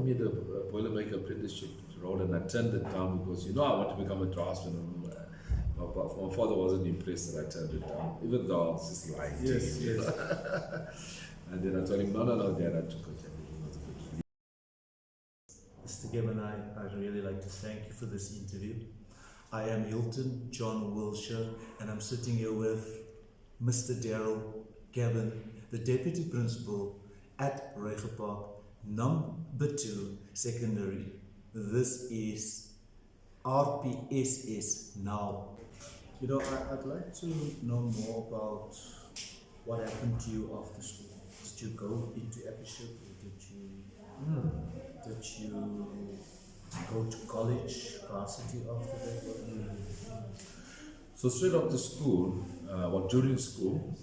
offered me the Boilermaker apprenticeship role, and I turned it down because I want to become a draftsman. My father wasn't impressed that I turned it down, even though I was just lying. Yes, to him. yes. And then I told him, no, Dad, I took it. Everything was a good relief. Mr. Gibbon, I'd really like to thank you for this interview. I am Hilton John Wilshire, and I'm sitting here with Mr. Daryl Gavin, the Deputy Principal at Reiger Park, number 2 Secondary. This is RPSS now. I'd like to know more about what happened to you after school. Did you go into apprenticeship, or did you go to college, varsity after that? So straight after school,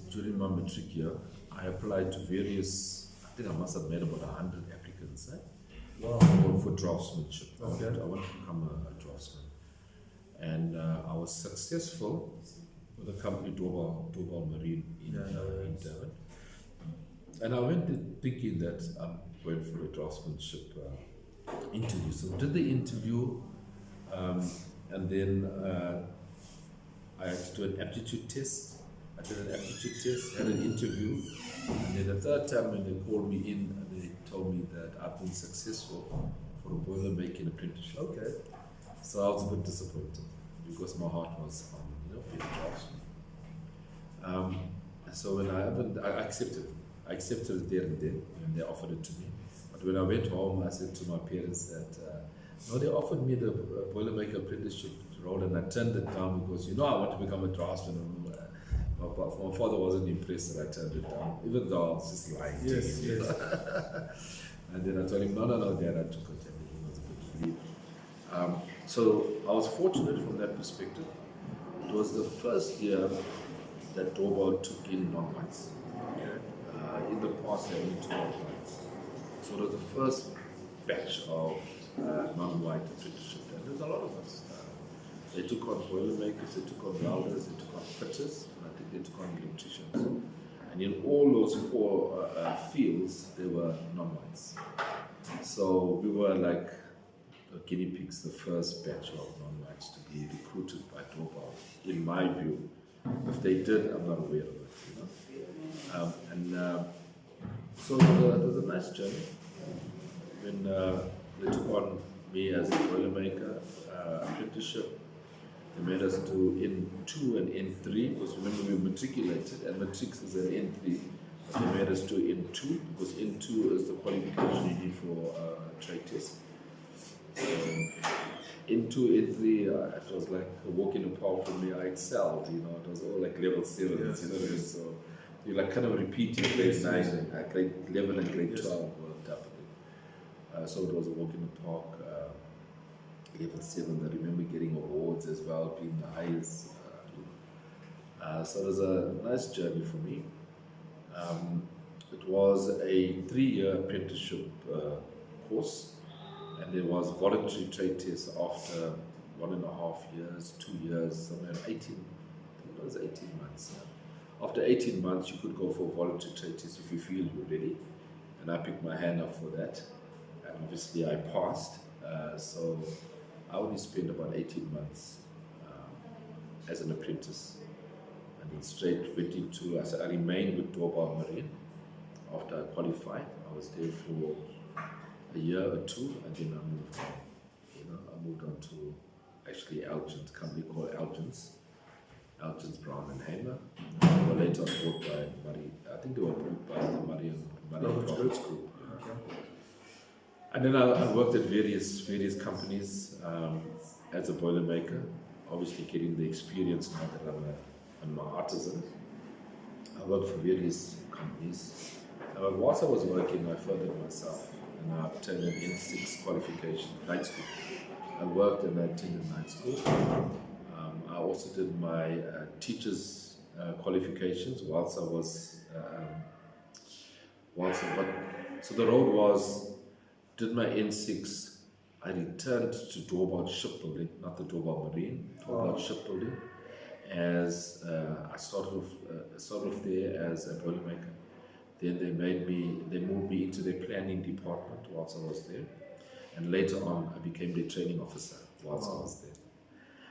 during my matric year, I applied to various, I think I must have made about 100 applicants Wow. for draftsmanship. Okay. I wanted to become a draftsman. And I was successful with a company, Dobal Marine in Durban. And I went thinking that I'm going for a draftsmanship interview. So did the interview, and then I had to do an aptitude test. I did an aptitude test, had an interview, and then the third time when they called me in, they told me that I've been successful for a boiler making apprenticeship. Okay. So I was a bit disappointed because my heart was on, being a draftsman. So when I accepted. I accepted it there and then when they offered it to me. But when I went home, I said to my parents that no, they offered me the Boilermaker apprenticeship role, and I turned it down because I want to become a draftsman. My father wasn't impressed that I turned it down, even though I was just lying. Yes, to him. yes. And then I told him, no, Dad, I took it. Everything was a good relief. So I was fortunate from that perspective. It was the first year that Dobal took in non-whites. In the past, they only took non-whites. So it was the first batch of non-white apprenticeship. And there's a lot of us. They took on boilermakers, they took on welders, they took on fitters, and I think they took on electricians. And in all those 4 fields, they were non-whites. So we were like the guinea pigs, the first batch of non-whites to be recruited by Dobal, in my view. If they did, I'm not aware of it. So it was a nice journey. When they took on me as a boilermaker apprenticeship, they made us do N2 and N3 because remember we matriculated, and matrix is an N3. But they made us do N2 because N2 is the qualification you need for a trade test. N2, N3, it was like a walk in the park for me. I excelled, it was all like level 7s, so you like kind of repeating grade 9 and grade 11 and grade 12 worked up. So it was a walk in the park, level 7. I remember getting awards as well, being the highest. So it was a nice journey for me. It was a 3-year apprenticeship course. And there was voluntary trade tests after 1.5 years, 2 years, somewhere 18, I think it was 18 months. After 18 months, you could go for a voluntary trade test if you feel you're ready. And I picked my hand up for that. And obviously I passed. So I only spent about 18 months as an apprentice. And then straight went into, I remained with Dobal Marine after I qualified. I was there for a year or 2, and then I moved on. I moved on to actually Elgin's, a company called Elgin's Brown and Hamer. They were later bought by Murray. I think they were bought by the Murray Roberts Group. Okay. And then I worked at various companies as a boilermaker. Obviously, getting the experience now that I'm an artisan. I worked for various companies. And whilst I was working, I furthered myself. And I obtained an N6 qualification, night school. I worked and I attended night school. I also did my teacher's qualifications whilst I was, so the road was, did my N6, I returned to Dobal Shipbuilding, not the Dobal Marine, Dobal Shipbuilding, as I started off there as a boilermaker. Then they moved me into their planning department whilst I was there. And later on, I became the training officer whilst I was there.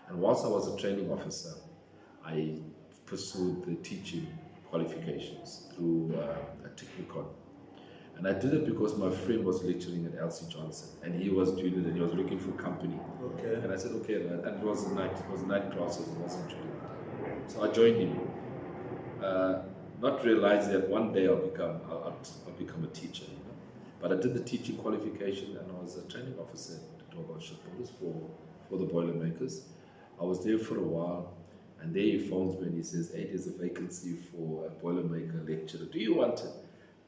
And whilst I was a training officer, I pursued the teaching qualifications through a Technicon. And I did it because my friend was lecturing at LC Johnson, and he was doing it, and he was looking for company. Okay. And I said, okay, and it was a night classes, it wasn't during the day. So I joined him, not realizing that one day I'll become a teacher, you know. But I did the teaching qualification, and I was a training officer at Doorbell Shipbuilders for the Boilermakers. I was there for a while, and there he phones me and he says, hey, there's a vacancy for a Boilermaker lecturer. Do you want it?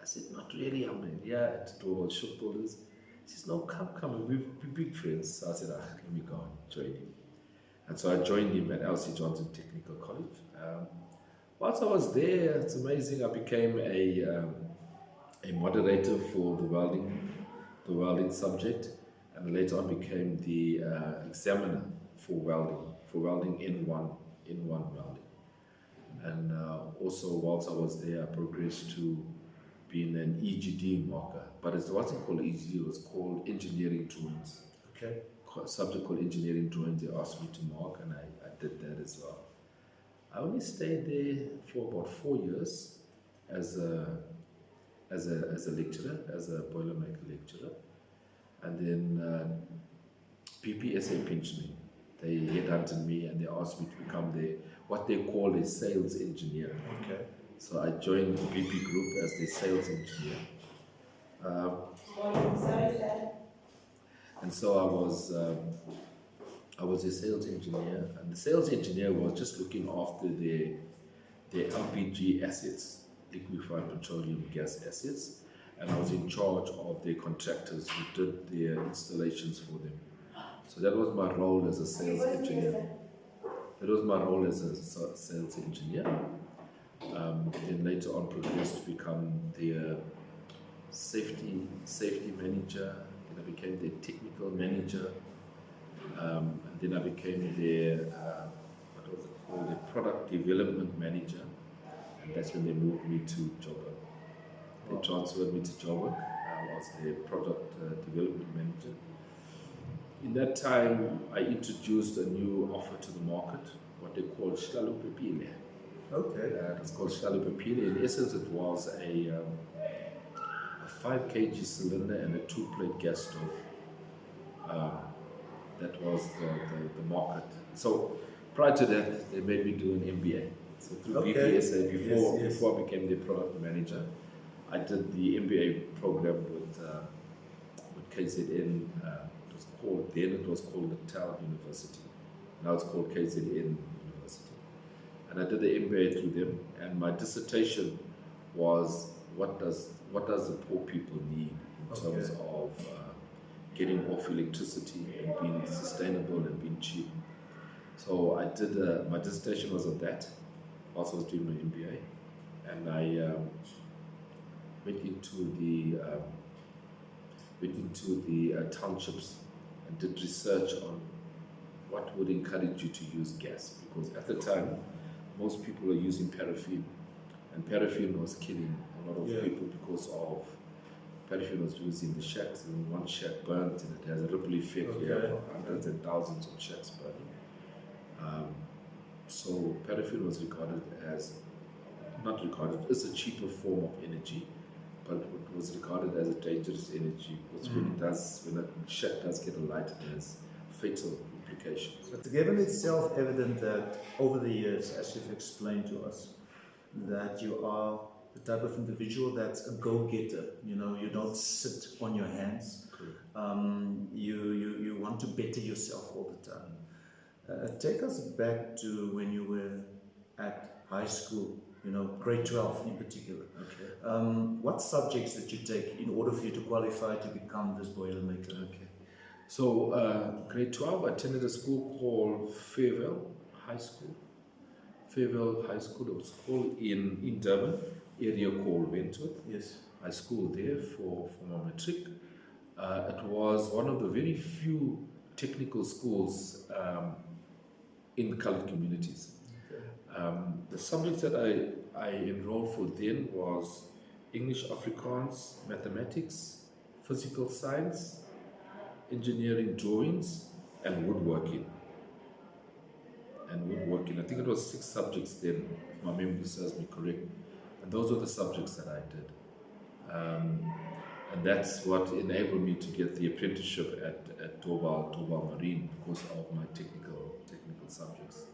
I said, not really, I'm here at Doorbell Shipbuilders. He says, no, come, we're big friends. So I said, let me go and join him. And so I joined him at LC Johnson Technical College. Whilst I was there, it's amazing, I became a moderator for the welding subject, and later on became the examiner for welding in one welding. And also, whilst I was there, I progressed to being an EGD marker, but it wasn't called EGD, it was called engineering drawings. Okay. A subject called engineering drawings, they asked me to mark, and I did that as well. I only stayed there for about 4 years as a lecturer, as a Boilermaker lecturer, and then PPSA pinched me. They headhunted me and they asked me to become what they call a sales engineer. Okay. So I joined the BP Group as the sales engineer. And so I was a sales engineer, and the sales engineer was just looking after the LPG assets, liquefied petroleum gas assets, and I was in charge of the contractors who did their installations for them. So that was my role as a sales engineer. Then later on progressed to become the safety manager. Then I became the technical manager. And then I became the product development manager. And that's when they moved me to Joburg. They transferred me to Joburg. I was the product development manager. In that time, I introduced a new offer to the market, what they call Shlalupepile. Okay. It's called Shlalupepile. In essence, it was a 5 kg cylinder and a 2-plate gas stove. That was the market. So prior to that, they made me do an MBA. So through BPSA, before I became the product manager, I did the MBA program with KZN. It was called Natal University. Now it's called KZN University. And I did the MBA through them. And my dissertation was what does the poor people need in terms of getting off electricity and being sustainable and being cheap. So I did my dissertation was on that whilst I was doing my MBA, and I went into the townships and did research on what would encourage you to use gas, because at the time most people were using paraffin, and paraffin was killing a lot of people because of paraffin was used in the shacks, and one shack burnt and it has a ripple effect. You have hundreds and thousands of shacks burning. So paraffin was it's a cheaper form of energy, but it was regarded as a dangerous energy, because when a shack does get alight, it has fatal implications. It's given it's self-evident that over the years, as you've explained to us, that you are the type of individual that's a go-getter. You know, you don't sit on your hands. You want to better yourself all the time. Take us back to when you were at high school, you know, grade 12 in particular. What subjects did you take in order for you to qualify to become this Boilermaker? So grade 12, I attended a school called Fairvale High School. Fairvale High School, it was called in Durban, area called Wentworth. Yes. I schooled there for my matric. It was one of the very few technical schools in coloured communities. The subjects that I enrolled for then was English, Afrikaans, mathematics, physical science, engineering drawings, and woodworking. I think it was 6 subjects then, if my memory serves me correct. And those were the subjects that I did. And that's what enabled me to get the apprenticeship at Torbal Marine because of my technical subjects.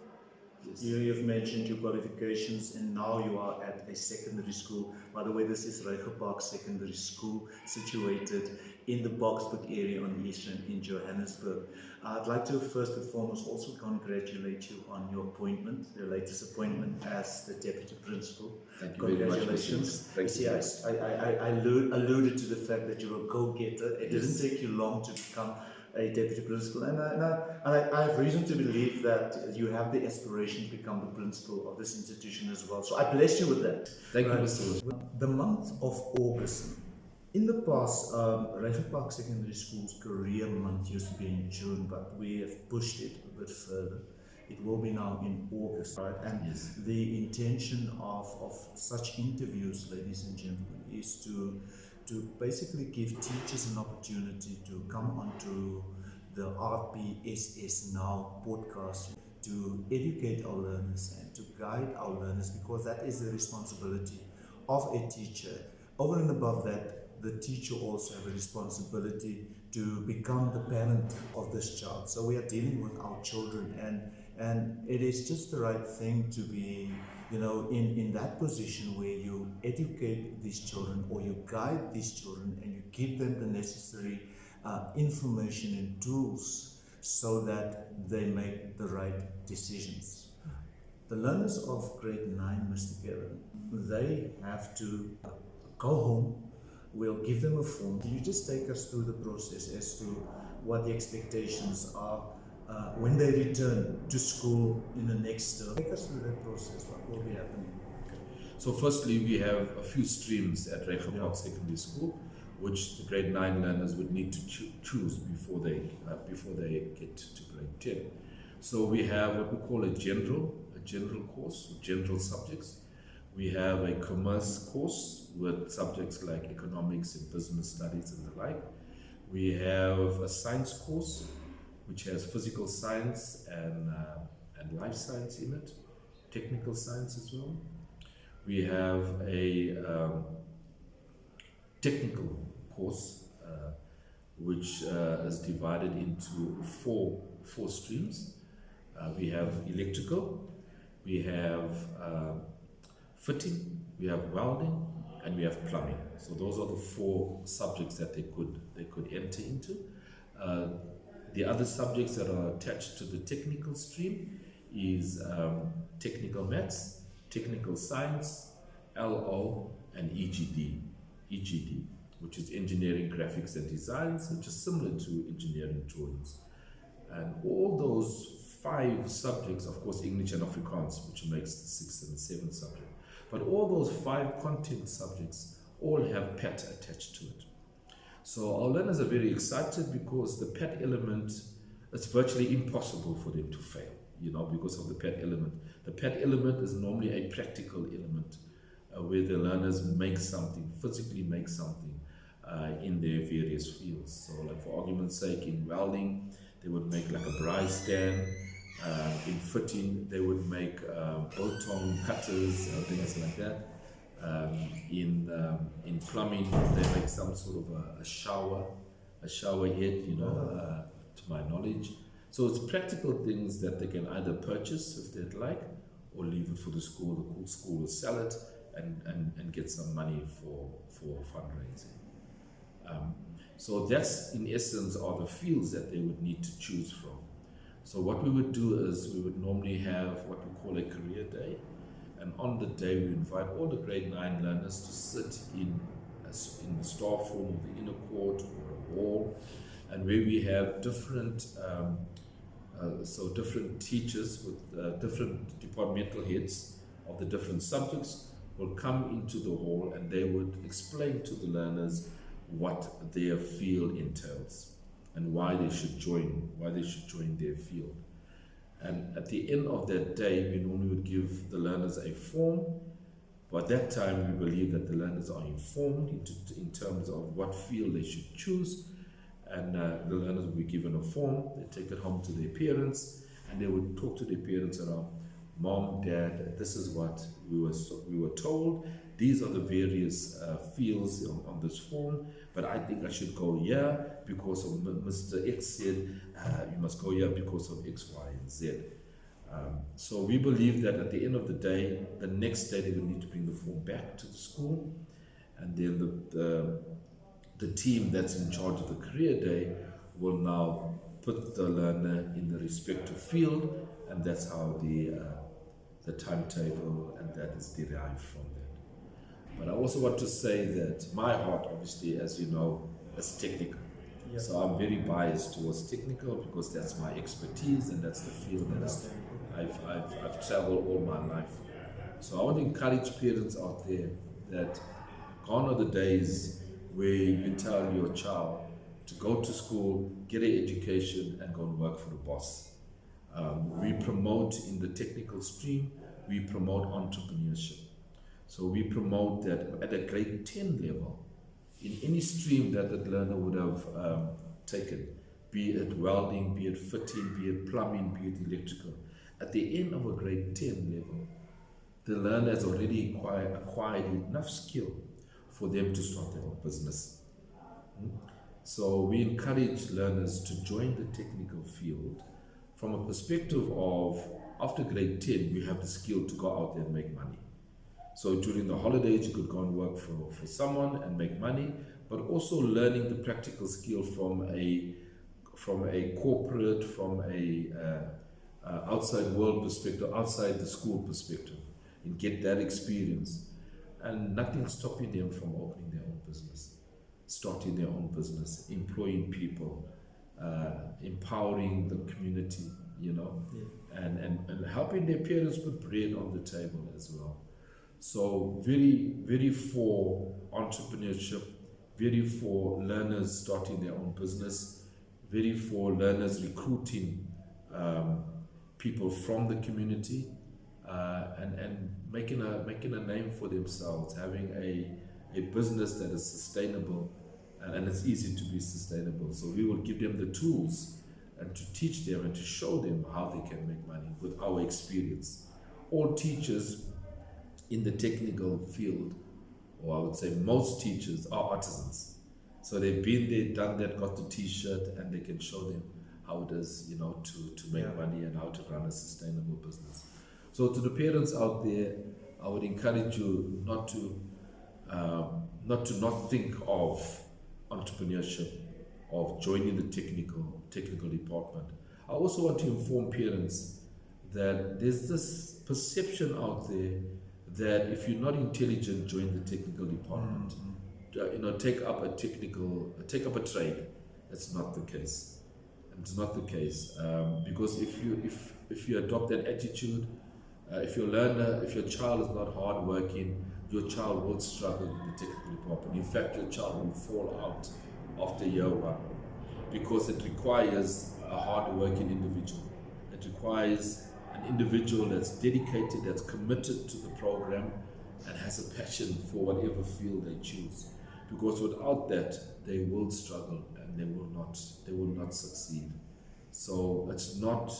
Yes. You've mentioned your qualifications, and now you are at a secondary school. By the way, this is Reiger Park Secondary School, situated in the Boksburg area on the East Rand in Johannesburg. I'd like to first and foremost also congratulate you on your appointment, your latest appointment as the deputy principal. Thank you very much. Congratulations. Thank you. Yes, I alluded to the fact that you're a go-getter. It didn't take you long to become a deputy principal, and I have reason to believe that you have the aspiration to become the principal of this institution as well. So I bless you with that. Thank you, Mr. The month of August. In the past, Reiger Park Secondary School's career month used to be in June, but we have pushed it a bit further. It will be now in August, right? And Yes. the intention of such interviews, ladies and gentlemen, is to basically give teachers an opportunity to come onto the RPSS Now podcast to educate our learners and to guide our learners, because that is the responsibility of a teacher. Over and above that, the teacher also has a responsibility to become the parent of this child. So we are dealing with our children, and it is just the right thing to be, in that position where you educate these children or you guide these children and you give them the necessary information and tools so that they make the right decisions. The learners of grade 9, Mr. Kevin, they have to go home. We'll give them a form. Can you just take us through the process as to what the expectations are when they return to school in the next term? Take us through that process. What will be happening? So firstly, we have a few streams at Reiger Park Secondary School, which the grade 9 learners would need to choose before they get to grade 10. So we have what we call a general course, general subjects. We have a commerce course with subjects like economics and business studies and the like. We have a science course, which has physical science and life science in it, technical science as well. We have a technical course, which is divided into four streams. We have electrical, we have fitting, we have welding, and we have plumbing. So those are the 4 subjects that they could enter into. The other subjects that are attached to the technical stream is technical maths, technical science, LO, and EGD, which is engineering, graphics, and designs, which is similar to engineering drawings. And all those 5 subjects, of course, English and Afrikaans, which makes the 6th and 7th subject. But all those 5 content subjects all have PAT attached to it. So our learners are very excited because the PAT element, it's virtually impossible for them to fail, because of the PAT element. The PAT element is normally a practical element where the learners physically make something in their various fields. So like for argument's sake, in welding, they would make like a braai stand. In fitting, they would make biltong cutters, things like that. In plumbing, they make some sort of a shower head, to my knowledge. So it's practical things that they can either purchase if they'd like, or leave it for the school. The school will sell it and get some money for fundraising. So that's in essence are the fields that they would need to choose from. So what we would do is we would normally have what we call a career day, and on the day we invite all the grade 9 learners to sit in the staff room or the inner court or a hall, and where we have different teachers with different departmental heads of the different subjects will come into the hall, and they would explain to the learners what their field entails and why they should join their field. And at the end of that day, we normally would give the learners a form. By that time, we believe that the learners are informed in terms of what field they should choose, and the learners would be given a form. They take it home to their parents, and they would talk to their parents around, Mom, Dad, this is what we were told. These are the various fields on this form, but I think I should go here because of Mr. X said you must go here because of X, Y, and Z. So we believe that at the end of the day, the next day they will need to bring the form back to the school, and then the team that's in charge of the career day will now put the learner in the respective field, and that's how the timetable and that is derived from that. But I also want to say that my heart, obviously, as you know, is technical. Yeah. So I'm very biased towards technical because that's my expertise and that's the field that I've traveled all my life. So I want to encourage parents out there that gone are the days where you tell your child to go to school, get an education, and go and work for the boss. We promote in the technical stream, we promote entrepreneurship. So we promote that at a grade 10 level, in any stream that the learner would have taken, be it welding, be it fitting, be it plumbing, be it electrical. At the end of a grade 10 level, the learner has already acquired enough skill for them to start their own business. So we encourage learners to join the technical field from a perspective of, after grade 10, you have the skill to go out there and make money. So during the holidays, you could go and work for someone and make money, but also learning the practical skill from a corporate, from a outside world perspective, outside the school perspective, and get that experience. And nothing stopping them from opening their own business, starting their own business, employing people, empowering the community, and helping their parents put bread on the table as well. So very, very for entrepreneurship, very for learners starting their own business, very for learners recruiting people from the community, and making a name for themselves, having a business that is sustainable, and it's easy to be sustainable. So we will give them the tools and to teach them and to show them how they can make money with our experience. All teachers in the technical field, or I would say most teachers, are artisans. So they've been there, done that, got the t-shirt, and they can show them how it is, to make money and how to run a sustainable business. So to the parents out there, I would encourage you not to not think of entrepreneurship, of joining the technical department. I also want to inform parents that there's this perception out there that if you're not intelligent, join the technical department. Take up a trade. That's not the case. It's not the case, because if you adopt that attitude, if your child is not hardworking, your child will struggle in the technical department. In fact, your child will fall out after year one, because it requires a hardworking individual. It requires an individual that's dedicated, that's committed to the program, and has a passion for whatever field they choose. Because without that, they will struggle and they will not succeed. So it's not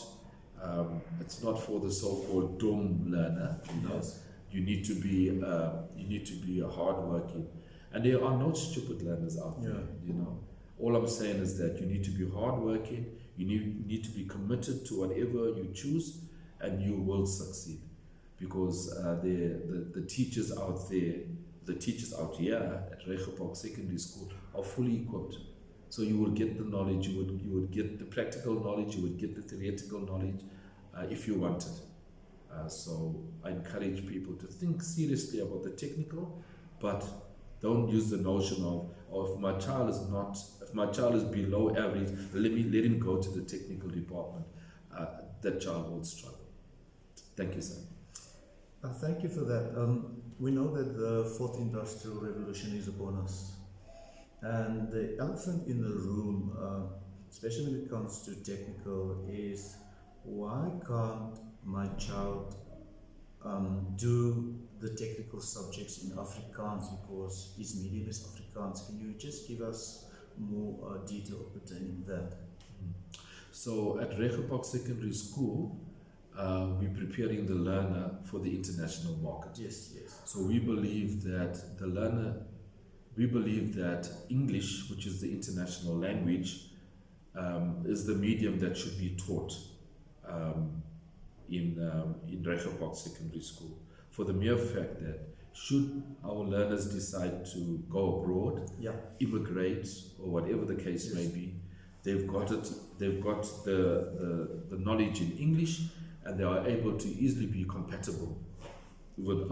for the so-called dumb learner. Yes. You need to be a hardworking, and there are no stupid learners out there. All I'm saying is that you need to be hardworking. You need to be committed to whatever you choose, and you will succeed. Because the teachers out there, the teachers out here at Regenboog Secondary School are fully equipped. So you will get the knowledge, you would get the practical knowledge, you would get the theoretical knowledge if you want it. So I encourage people to think seriously about the technical, but don't use the notion of if my child is below average, let him go to the technical department. That child will struggle. Thank you, sir. Thank you for that. We know that the fourth industrial revolution is upon us. And the elephant in the room, especially when it comes to technical, is why can't my child do the technical subjects in Afrikaans, because his medium is Afrikaans? Can you just give us more detail pertaining to that. So at Rehoboth Secondary School, we're preparing the learner for the international market. Yes, yes. So we believe that English, which is the international language, is the medium that should be taught in Rehoboth Secondary School, for the mere fact that should our learners decide to go abroad, immigrate, or whatever the case may be, they've got the knowledge in English, and they are able to easily be compatible with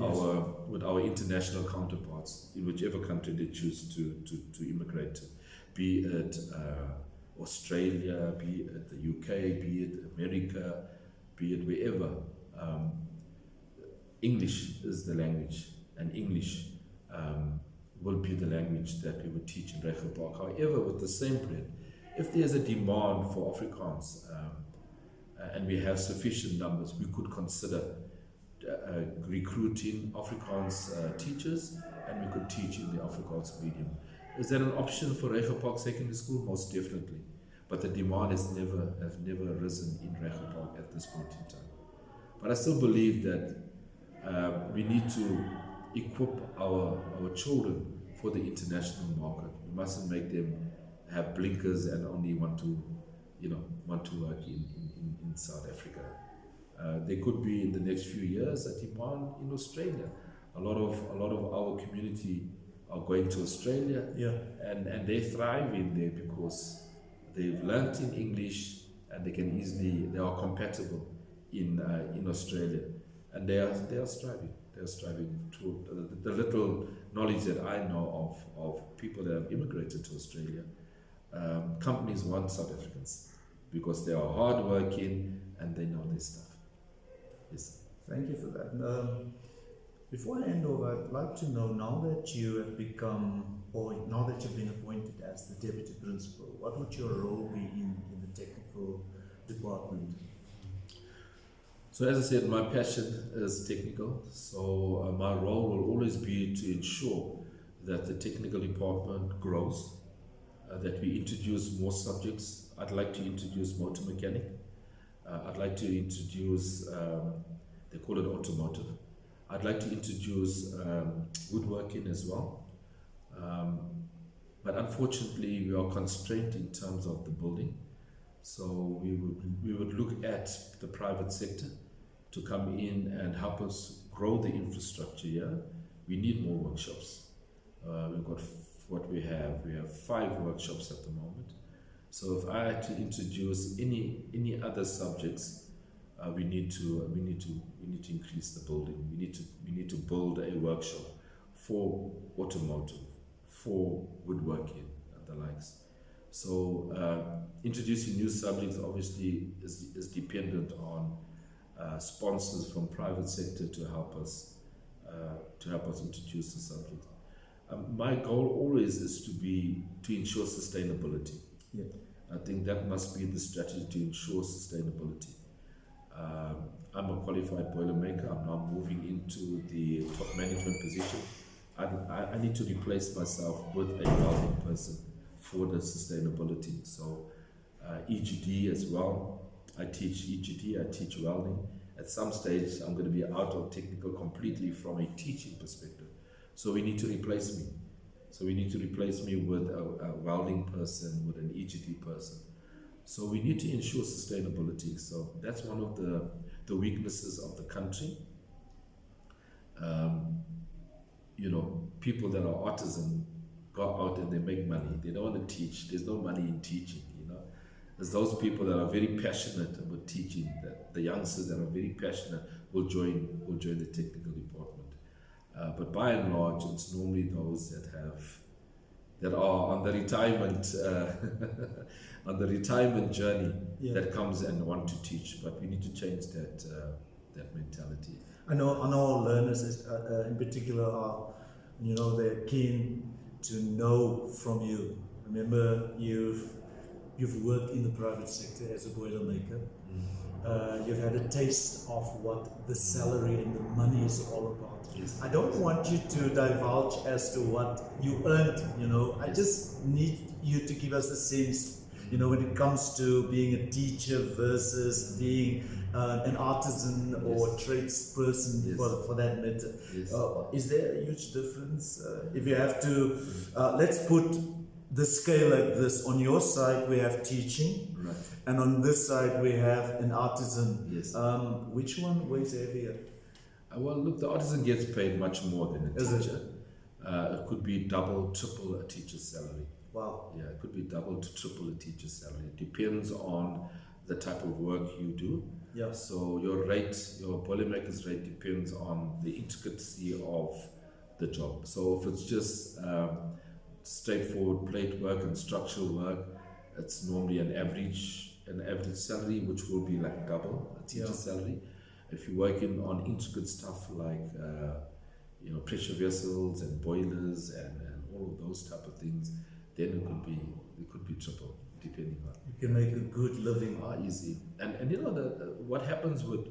our international counterparts in whichever country they choose to immigrate to, be it Australia, be it the UK, be it America, be it wherever. English is the language, and English will be the language that we would teach in Rehoboth. However, with the same breath, if there's a demand for Afrikaans and we have sufficient numbers, we could consider recruiting Afrikaans teachers, and we could teach in the Afrikaans medium. Is that an option for Rehoboth Secondary School? Most definitely. But the demand has never risen in Rehoboth at this point in time. But I still believe that we need to equip our children for the international market. We mustn't make them have blinkers and only want to work in South Africa. There could be in the next few years a demand in Australia. A lot of our community are going to Australia, and they thrive in there because they've learnt in English, and they are compatible in Australia, and they are striving. They are striving to the little knowledge that I know of people that have immigrated to Australia. Companies want South Africans because they are hardworking and they know their stuff. Yes. Thank you for that. Before I hand over, I'd like to know, now that you have become, or now that you've been appointed as the deputy principal, what would your role be in the technical department? So as I said, my passion is technical, so my role will always be to ensure that the technical department grows, that we introduce more subjects. I'd like to introduce motor mechanic. I'd like to introduce, they call it automotive. I'd like to introduce woodworking as well. But unfortunately, we are constrained in terms of the building. So we would look at the private sector to come in and help us grow the infrastructure here. We need more workshops. We've got what we have 5 workshops at the moment. So if I had to introduce any other subjects, we need to increase the building. We need to build a workshop for automotive, for woodworking and the likes. So introducing new subjects obviously is dependent on sponsors from private sector to help us introduce the subject. My goal always is to ensure sustainability. Yeah. I think that must be the strategy, to ensure sustainability. I'm a qualified boilermaker. I'm now moving into the top management position. I need to replace myself with a welding person for the sustainability. So EGD as well. I teach EGD, I teach welding. At some stage, I'm going to be out of technical completely from a teaching perspective. So we need to replace me. So we need to replace me with a welding person, with an EGD person. So we need to ensure sustainability. So that's one of the weaknesses of the country. People that are artisan go out and they make money. They don't want to teach. There's no money in teaching, There's those people that are very passionate about teaching, that the youngsters that are very passionate will join the technical department. But by and large, it's normally those that are on the retirement on the retirement journey that comes and want to teach. But we need to change that mentality. I know our learners in particular are, they're keen to know from you. Remember, you've worked in the private sector as a boilermaker. You've had a taste of what the salary and the money is all about. Yes. I don't want you to divulge as to what you earned, you know. I Yes. just need you to give us a sense, you know, when it comes to being a teacher versus being an artisan or Yes. tradesperson Yes. for that matter. Yes. Is there a huge difference? If you have to, let's put the scale like this. On your side, we have teaching, Right. and on this side, we have an artisan. Yes. Which one weighs heavier? Well, look, the artisan gets paid much more than a Is it? teacher. It could be double, triple a teacher's salary. Wow. Yeah, it could be double to triple a teacher's salary. It depends on the type of work you do. Yeah. So your rate, your boilermaker's rate depends on the intricacy of the job. So if it's just straightforward plate work and structural work, it's normally an average salary, which will be like double a teacher's salary. If you're working on intricate stuff like pressure vessels and boilers and all of those type of things, then it could be triple, depending on. You can make a good living. Easy. And you know what happens with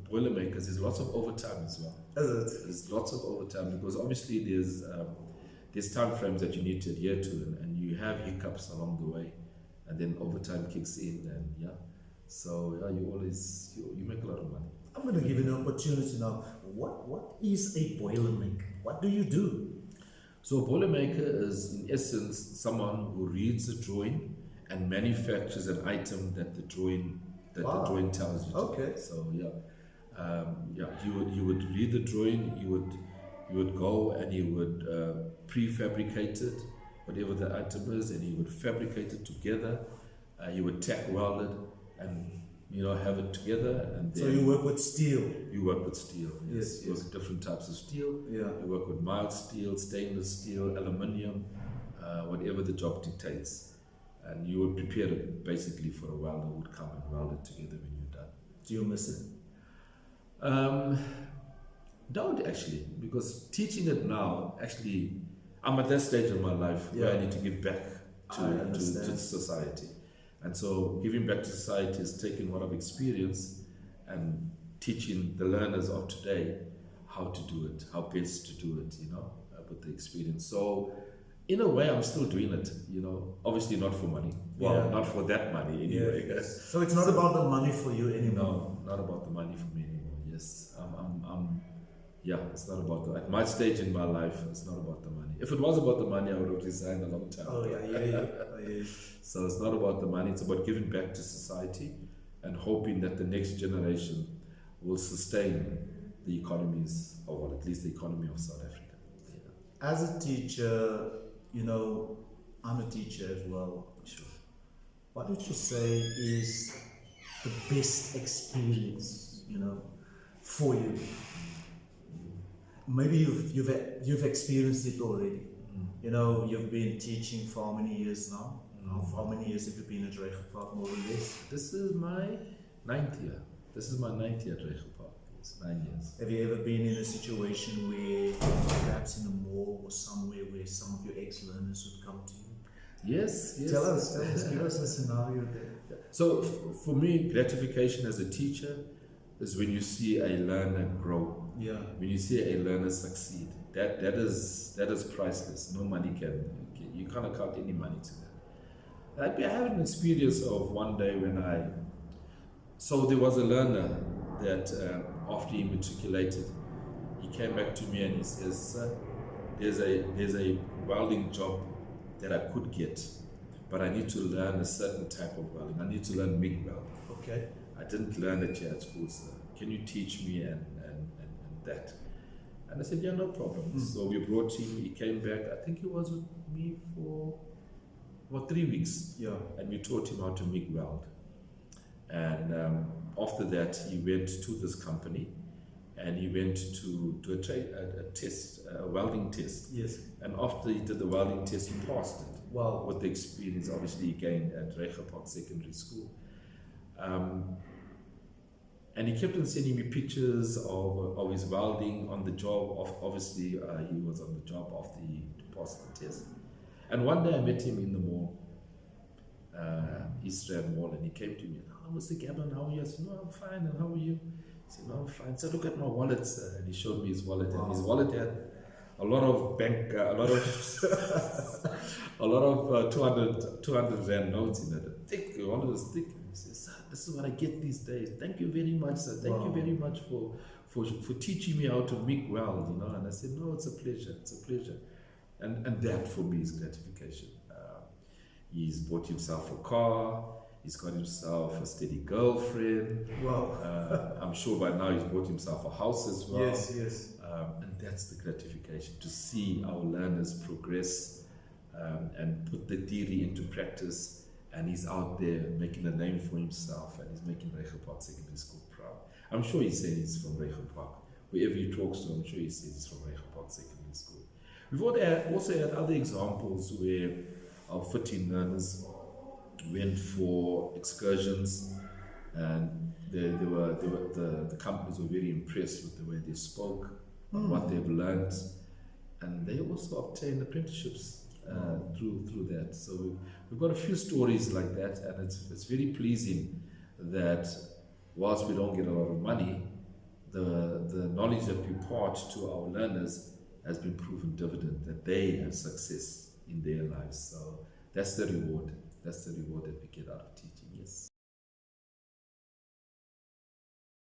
boilermakers is lots of overtime as well. Is it? There's lots of overtime because obviously there's time frames that you need to adhere to, and you have hiccups along the way, and then overtime kicks in, and so you make a lot of money. I'm going to give you an opportunity now. What is a boilermaker? What do you do? So a boilermaker is in essence someone who reads a drawing and manufactures an item that the drawing tells you to. Okay. So you would read the drawing, you would go and you would prefabricate it, whatever the item is, and you would fabricate it together. You would tack weld it and have it together. And then So you work with steel. You work with steel. Yes. You work with different types of steel. Yeah. You work with mild steel, stainless steel, aluminium, whatever the job dictates. And you would prepare it basically for a welder who would come and weld it together when you're done. Do you miss it? Don't actually, because teaching it now, actually, I'm at that stage of my life where I need to give back to society. And so giving back to society is taking what I've experienced and teaching the learners of today how to do it, how best to do it, with the experience. So in a way, I'm still doing it, obviously not for money. Well, not for that money anyway. Yes. So it's not about the money for you anymore. No, not about the money for me anymore. Yes, it's not about that. At my stage in my life, it's not about the money. If it was about the money, I would have resigned a long time ago. Yeah. So it's not about the money, it's about giving back to society and hoping that the next generation will sustain the economies, or well, at least the economy of South Africa. Yeah. As a teacher, I'm a teacher as well. Sure. What would you say is the best experience, for you? Maybe you've experienced it already. You've been teaching for how many years now? How many years have you been at Regelpark, more or less? This is my 9th year. This is my 9th year at Regelpark. It's 9 years. Have you ever been in a situation where, perhaps in a mall or somewhere, where some of your ex-learners would come to you? Yes. Tell us, give us a scenario there. So for me, gratification as a teacher is when you see a learner grow. Yeah. When you see a learner succeed. That is priceless. No money you can't account any money to that. I had an experience of one day so there was a learner that after he matriculated, he came back to me and he says, "Sir, there's a welding job that I could get, but I need to learn a certain type of welding. I need to learn MIG welding. Okay. I didn't learn it here at school, sir. Can you teach me and that?" And I said, "Yeah, no problem." So we brought him, he came back, I think he was with me for 3 weeks. Yeah. And we taught him how to MIG weld. And after that, he went to this company and he went to do a welding test. Yes. And after he did the welding test, he passed it. Wow. With the experience, obviously, he gained at Regelpark Secondary School. And he kept on sending me pictures of his welding on the job. Obviously, he was on the job after he passed the test. And one day I met him in the mall. East Rand Mall, and he came to me, "Oh, Mr. Gavin, how are you?" I said, "No, I'm fine, and how are you?" He said, "No, I'm fine." So look at my wallet, sir. And he showed me his wallet, and his wallet had a lot of a lot of, a lot of 200 Rand notes in it. Thick, one of those thick. He says, "Sir, this is what I get these days. Thank you very much, sir. Thank you very much for teaching me how to make well, you know." And I said, "No, it's a pleasure. It's a pleasure." And that for me is gratification. He's bought himself a car. He's got himself a steady girlfriend. Wow. I'm sure by now he's bought himself a house as well. Yes. And that's the gratification, to see our learners progress and put the theory into practice. And he's out there making a name for himself, and he's making Reiger Park Secondary School proud. I'm sure he says he's from Reiger Park. Wherever he talks to, I'm sure he says he's from Reiger Park Secondary School. We've also had other examples where our 15 learners went for excursions, and the companies were very impressed with the way they spoke, what they've learned, and they also obtained apprenticeships through that. So we've got a few stories like that, and it's very pleasing that whilst we don't get a lot of money, the knowledge that we impart to our learners has been proven dividend, that they have success in their lives. So that's the reward. That's the reward that we get out of teaching. Yes.